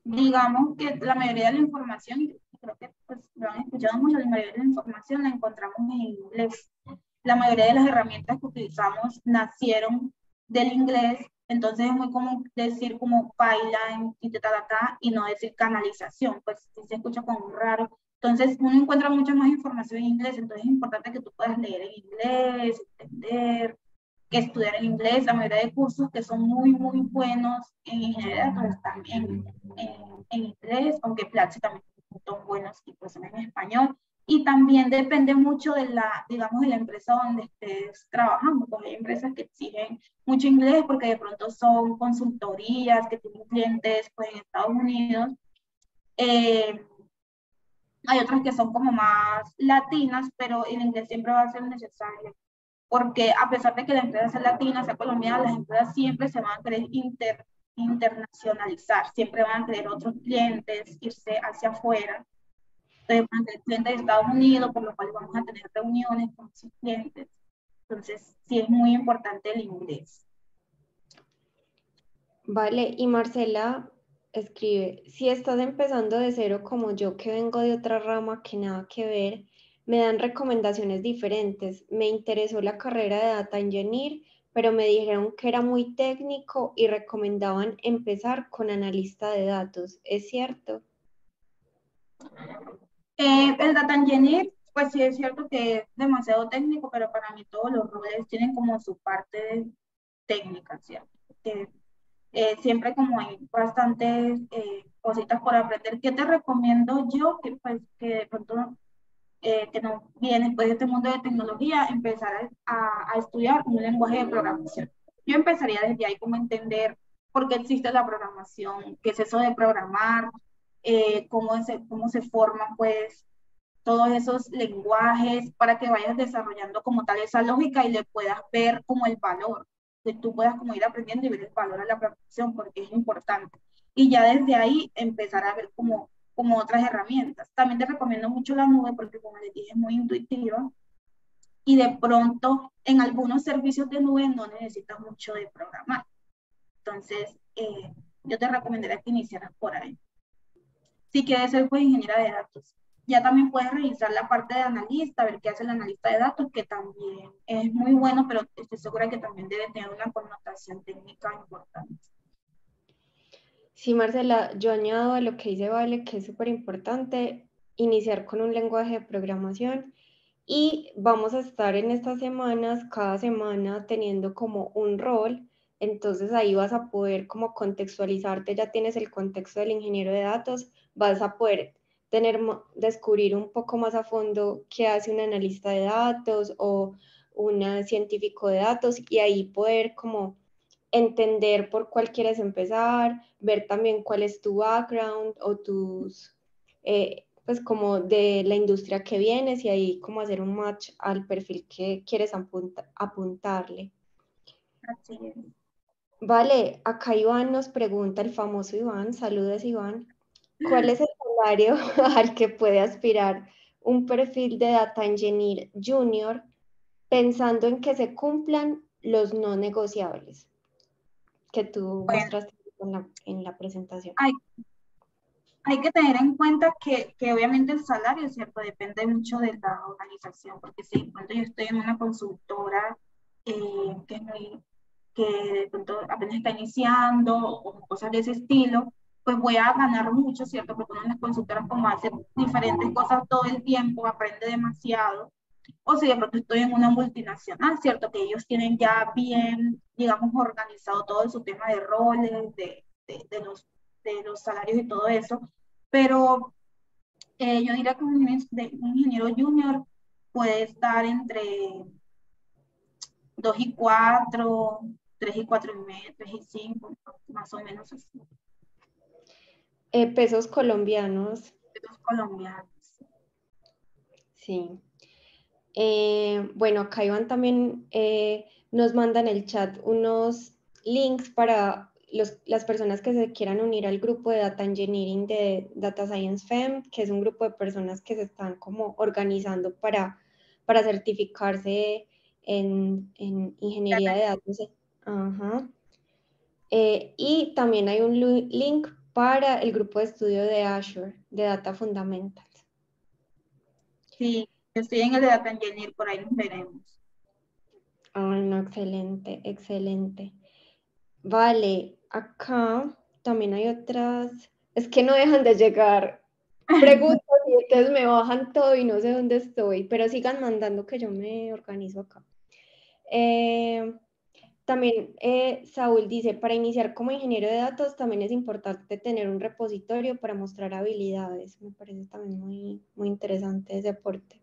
digamos que la mayoría de la información, creo que pues, lo han escuchado mucho, la mayoría de la información la encontramos en inglés. La mayoría de las herramientas que utilizamos nacieron del inglés, entonces es muy común decir como pipeline y no decir canalización, pues sí se escucha como raro. Entonces uno encuentra mucha más información en inglés, entonces es importante que tú puedas leer en inglés, entender, que estudiar en inglés. La mayoría de cursos que son muy, muy buenos en ingeniería pues están en inglés, aunque Platzi también son buenos y pues en español. Y también depende mucho de la, digamos, de la empresa donde estés trabajando. Pues hay empresas que exigen mucho inglés porque de pronto son consultorías que tienen clientes pues en Estados Unidos. Hay otras que son como más latinas, pero el inglés siempre va a ser necesario. Porque a pesar de que la empresa sea latina, sea colombiana, las empresas siempre se van a querer internacionalizar, siempre van a querer otros clientes, irse hacia afuera. Entonces, van a tener clientes de Estados Unidos, por lo cual vamos a tener reuniones con sus clientes. Entonces, sí es muy importante el inglés. Vale, y Marcela escribe, si estás empezando de cero como yo que vengo de otra rama que nada que ver, me dan recomendaciones diferentes. Me interesó la carrera de Data Engineer, pero me dijeron que era muy técnico y recomendaban empezar con analista de datos. ¿Es cierto? El Data Engineer, pues sí es cierto que es demasiado técnico, pero para mí todos los roles tienen como su parte técnica, ¿cierto? Que siempre como hay bastantes cositas por aprender. ¿Qué te recomiendo yo? Que pues que de pronto que no vienes pues de este mundo de tecnología, empezar a estudiar un lenguaje de programación. Yo empezaría desde ahí como entender por qué existe la programación, qué es eso de programar, cómo se forman pues todos esos lenguajes para que vayas desarrollando como tal esa lógica y le puedas ver como el valor, que tú puedas como ir aprendiendo y ver el valor a la programación porque es importante. Y ya desde ahí empezar a ver como otras herramientas. También te recomiendo mucho la nube porque como les dije es muy intuitiva y de pronto en algunos servicios de nube no necesitas mucho de programar. Entonces yo te recomendaría que iniciaras por ahí. si quieres ser pues ingeniera de datos. Ya también puedes revisar la parte de analista, ver qué hace el analista de datos, que también es muy bueno, pero estoy segura que también debe tener una connotación técnica importante. Sí, Marcela, yo añado a lo que dice Vale, que es súper importante iniciar con un lenguaje de programación y vamos a estar en estas semanas, cada semana teniendo como un rol, entonces ahí vas a poder como contextualizarte, ya tienes el contexto del ingeniero de datos, vas a poder descubrir un poco más a fondo qué hace un analista de datos o un científico de datos y ahí poder como entender por cuál quieres empezar, ver también cuál es tu background o tus, pues como de la industria que vienes y ahí como hacer un match al perfil que quieres apuntarle. Así es. Vale, acá Iván nos pregunta, el famoso Iván, saludos Iván, ¿cuál es el salario al que puede aspirar un perfil de Data Engineer Junior pensando en que se cumplan los no negociables que tú Bueno, mostraste en la presentación? hay que tener en cuenta que obviamente el salario, ¿cierto? Depende mucho de la organización, porque si de pronto yo estoy en una consultora que es muy, que de pronto apenas está iniciando o cosas de ese estilo, pues voy a ganar mucho, ¿cierto? Porque una de las consultoras como hace diferentes cosas todo el tiempo, aprende demasiado. O si de pronto estoy en una multinacional, ¿cierto? Que ellos tienen ya bien, digamos, organizado todo su tema de roles, de los salarios y todo eso. Pero yo diría que un ingeniero junior puede estar entre 2 y 4, 3 y 4 y medio, 3 y 5, más o menos así. Pesos colombianos. Los colombianos. Sí. Bueno, acá Iván también nos manda en el chat unos links para las personas que se quieran unir al grupo de Data Engineering de Data Science FEM, que es un grupo de personas que se están como organizando para certificarse en ingeniería de datos. Ajá. Y también hay un link para el grupo de estudio de Azure, de Data Fundamentals. Sí, yo estoy en el de Data Engineer, por ahí nos veremos. Ay, no, excelente, excelente. Vale, acá también hay otras, es que no dejan de llegar preguntas y entonces me bajan todo y no sé dónde estoy, pero sigan mandando que yo me organizo acá. También Saúl dice, para iniciar como ingeniero de datos también es importante tener un repositorio para mostrar habilidades. Me parece también muy, muy interesante ese aporte.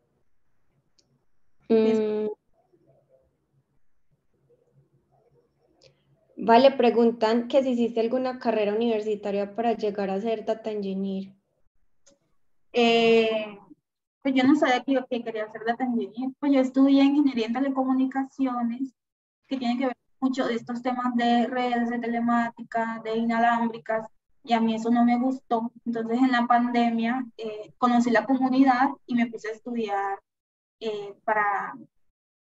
Vale, preguntan que si hiciste alguna carrera universitaria para llegar a ser data engineer. Pues yo no sabía que quería hacer data engineer. Pues yo estudié ingeniería en telecomunicaciones, que tiene que ver mucho de estos temas de redes, de telemática, de inalámbricas, y a mí eso no me gustó. Entonces en la pandemia conocí la comunidad y me puse a estudiar para,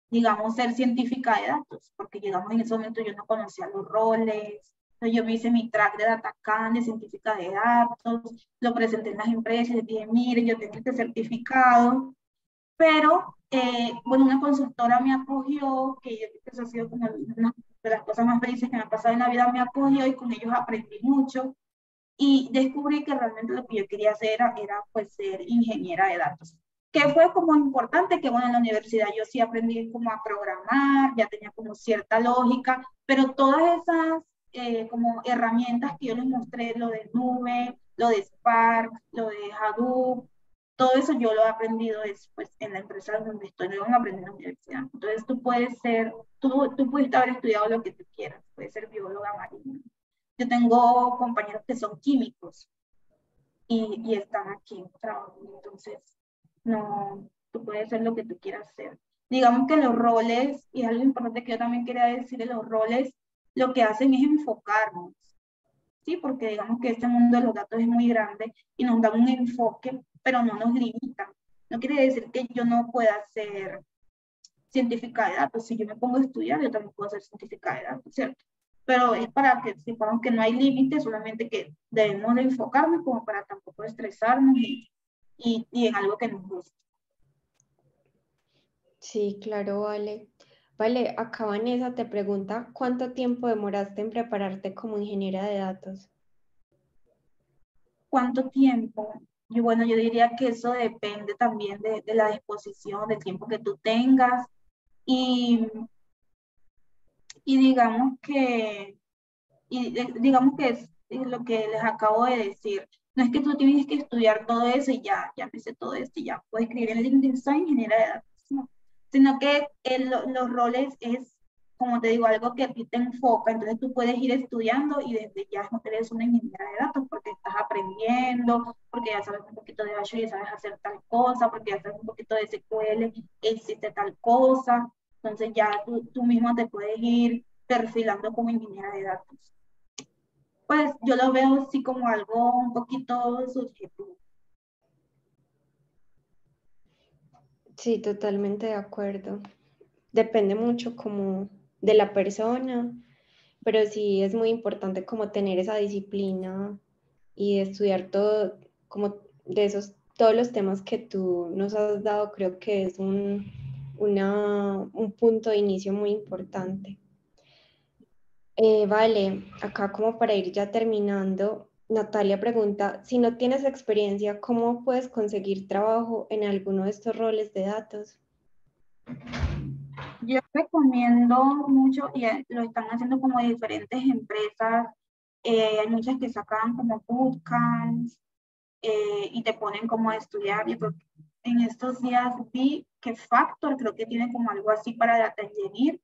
digamos, ser científica de datos, porque digamos en ese momento yo no conocía los roles. Entonces yo me hice mi track de DataCamp, de científica de datos, lo presenté en las empresas, les dije, mire, yo tengo este certificado, pero, bueno, una consultora me acogió, que yo creo que eso ha sido como una de las cosas más felices que me ha pasado en la vida, me acogió y con ellos aprendí mucho y descubrí que realmente lo que yo quería hacer era pues ser ingeniera de datos. Que fue como importante que, bueno, en la universidad yo sí aprendí como a programar, ya tenía como cierta lógica, pero todas esas como herramientas que yo les mostré, lo de nube, lo de Spark, lo de Hadoop, todo eso yo lo he aprendido después en la empresa donde estoy, no lo aprendí en la universidad. Entonces tú puedes ser, tú puedes haber estudiado lo que tú quieras, puedes ser bióloga marina. Yo tengo compañeros que son químicos y están aquí trabajando, entonces no, tú puedes ser lo que tú quieras ser. Digamos que los roles, y es algo importante que yo también quería decir, los roles lo que hacen es enfocarnos, ¿sí? Porque digamos que este mundo de los datos es muy grande y nos da un enfoque, pero no nos limita. No quiere decir que yo no pueda ser científica de datos. Si yo me pongo a estudiar, yo también puedo ser científica de datos, ¿cierto? pero es para que sepamos que no hay límites, solamente que debemos de enfocarnos como para tampoco estresarnos y en algo que nos guste. Sí, claro, vale. Vale, acá Vanessa te pregunta, ¿cuánto tiempo demoraste en prepararte como ingeniera de datos? ¿Cuánto tiempo? Y bueno, yo diría que eso depende también de la disposición, del tiempo que tú tengas y, y digamos que, digamos que es lo que les acabo de decir. No es que tú tienes que estudiar todo eso y ya me sé todo esto y ya puedo escribir en LinkedIn, soy ingeniera de datos, no. Sino que los roles es, como te digo, algo que a ti te enfoca, entonces tú puedes ir estudiando y desde ya no eres una ingeniera de datos porque estás aprendiendo, porque ya sabes un poquito de Azure y sabes hacer tal cosa, porque ya sabes un poquito de SQL e hiciste tal cosa, entonces ya tú mismo te puedes ir perfilando como ingeniera de datos. Pues yo lo veo así como algo un poquito subjetivo. Sí, totalmente de acuerdo. Depende mucho como de la persona, pero sí es muy importante como tener esa disciplina y estudiar todo, como de esos, todos los temas que tú nos has dado, creo que es un punto de inicio muy importante. Vale, acá como para ir ya terminando, Natalia pregunta, si no tienes experiencia, ¿cómo puedes conseguir trabajo en alguno de estos roles de datos? Yo recomiendo mucho, y lo están haciendo como diferentes empresas, hay muchas que sacan como bootcamps y te ponen como a estudiar. Yo creo que en estos días vi que Factor creo que tiene como algo así para data engineer,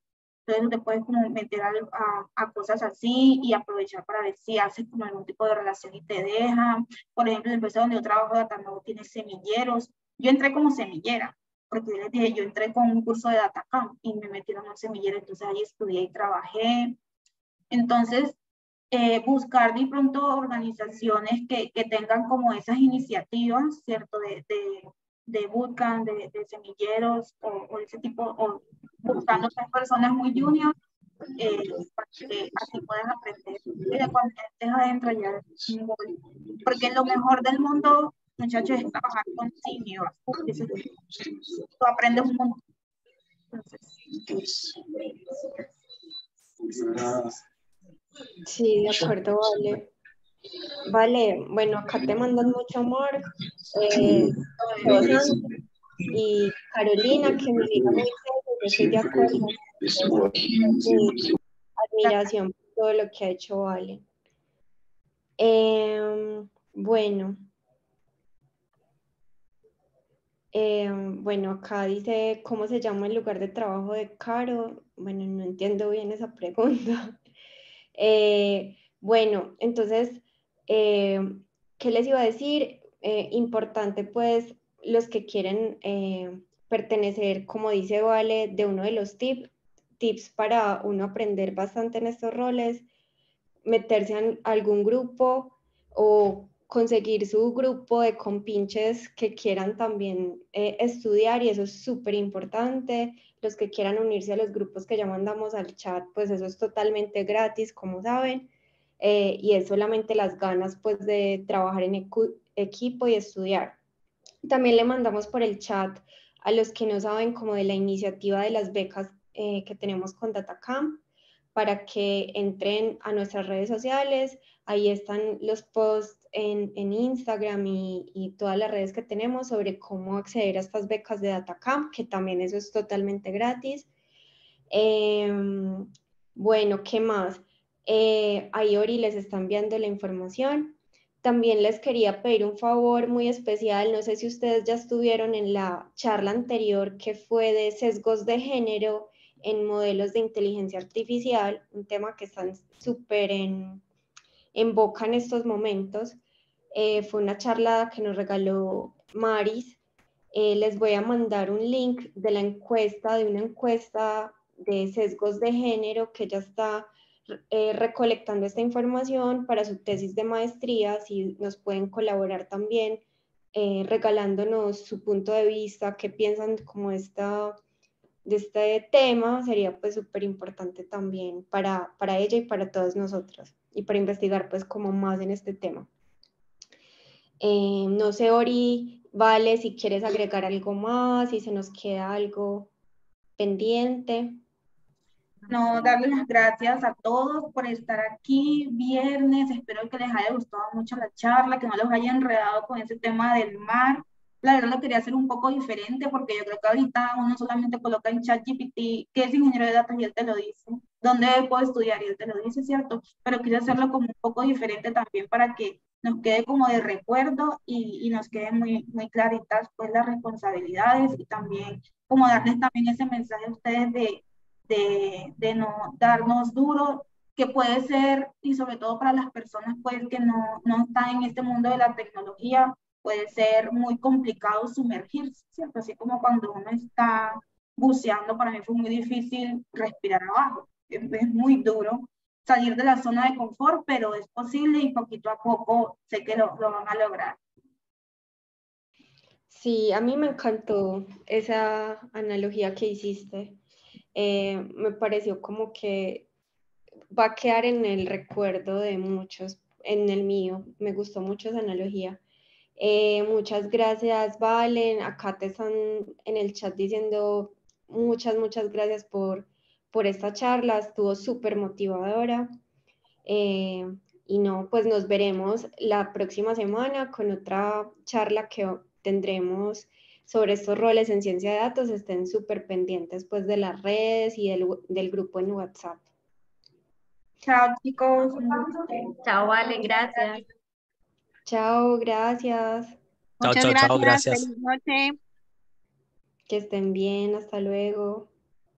entonces te puedes como meter a cosas así y aprovechar para ver si haces como algún tipo de relación y te dejan. Por ejemplo, la empresa donde yo trabajo, Datanow, tiene semilleros. Yo entré como semillera, porque yo les dije, yo entré con un curso de Datacamp y me metieron en un semillero, entonces ahí estudié y trabajé. Entonces, buscar de pronto organizaciones que tengan como esas iniciativas, ¿cierto? De bootcamp, de semilleros o ese tipo, o buscando otras personas muy junior para que así puedan aprender. Y de cuando estés adentro ya, porque lo mejor del mundo, muchachos, es trabajar con seniors. Tú aprendes un montón. Entonces, Sí, de acuerdo, vale. Vale, bueno, acá te mandan mucho amor. Rosan y Carolina, que me diga muy serio, yo estoy de acuerdo. Mi admiración por todo lo que ha hecho Vale. Bueno. Bueno, acá dice cómo se llama el lugar de trabajo de Caro. Bueno, no entiendo bien esa pregunta. Bueno, entonces, ¿qué les iba a decir? Importante, pues, los que quieren pertenecer, como dice Vale, de uno de los tips para uno aprender bastante en estos roles, meterse en algún grupo o conseguir su grupo de compinches que quieran también estudiar, y eso es súper importante. Los que quieran unirse a los grupos que ya mandamos al chat, pues eso es totalmente gratis, como saben, y es solamente las ganas pues de trabajar en equipo y estudiar. También le mandamos por el chat a los que no saben como de la iniciativa de las becas que tenemos con Datacamp, para que entren a nuestras redes sociales. Ahí están los posts en Instagram y todas las redes que tenemos sobre cómo acceder a estas becas de Datacamp, que también eso es totalmente gratis. Bueno, ¿qué más? Ahí Ori les está enviando la información. También les quería pedir un favor muy especial. No sé si ustedes ya estuvieron en la charla anterior que fue de sesgos de género en modelos de inteligencia artificial, un tema que está súper en boca en estos momentos. Fue una charla que nos regaló Maris. Les voy a mandar un link de la encuesta, de una encuesta de sesgos de género que ella está recolectando esta información para su tesis de maestría. Si nos pueden colaborar también regalándonos su punto de vista, qué piensan como este tema sería pues súper importante también para ella y para todos nosotros, y para investigar pues como más en este tema. No sé, Ori, Vale, si quieres agregar algo más, si se nos queda algo pendiente. No, darles las gracias a todos por estar aquí viernes. Espero que les haya gustado mucho la charla, que no los haya enredado con ese tema del mar. La verdad lo quería hacer un poco diferente porque yo creo que ahorita uno solamente coloca en ChatGPT que es ingeniero de datos y él te lo dice. ¿Dónde puedo estudiar? Y él te lo dice, ¿cierto? Pero quise hacerlo como un poco diferente también para que nos quede como de recuerdo y nos queden muy, muy claritas pues las responsabilidades y también como darles también ese mensaje a ustedes de no darnos duro, que puede ser, y sobre todo para las personas pues que no están en este mundo de la tecnología, puede ser muy complicado sumergirse, ¿cierto? Así como cuando uno está buceando, para mí fue muy difícil respirar abajo, es muy duro salir de la zona de confort, pero es posible y poquito a poco sé que lo van a lograr. Sí, a mí me encantó esa analogía que hiciste. Me pareció como que va a quedar en el recuerdo de muchos, en el mío. Me gustó mucho esa analogía. Muchas gracias, Valen. Acá te están en el chat diciendo muchas gracias por esta charla. Estuvo súper motivadora. Y no, pues nos veremos la próxima semana con otra charla que tendremos sobre estos roles en ciencia de datos. Estén súper pendientes pues de las redes y del grupo en WhatsApp. Chao chicos. Chao, Vale, gracias. Chao, gracias. Chao, Muchas chao, chao, gracias. gracias. Feliz noche. Que estén bien, hasta luego.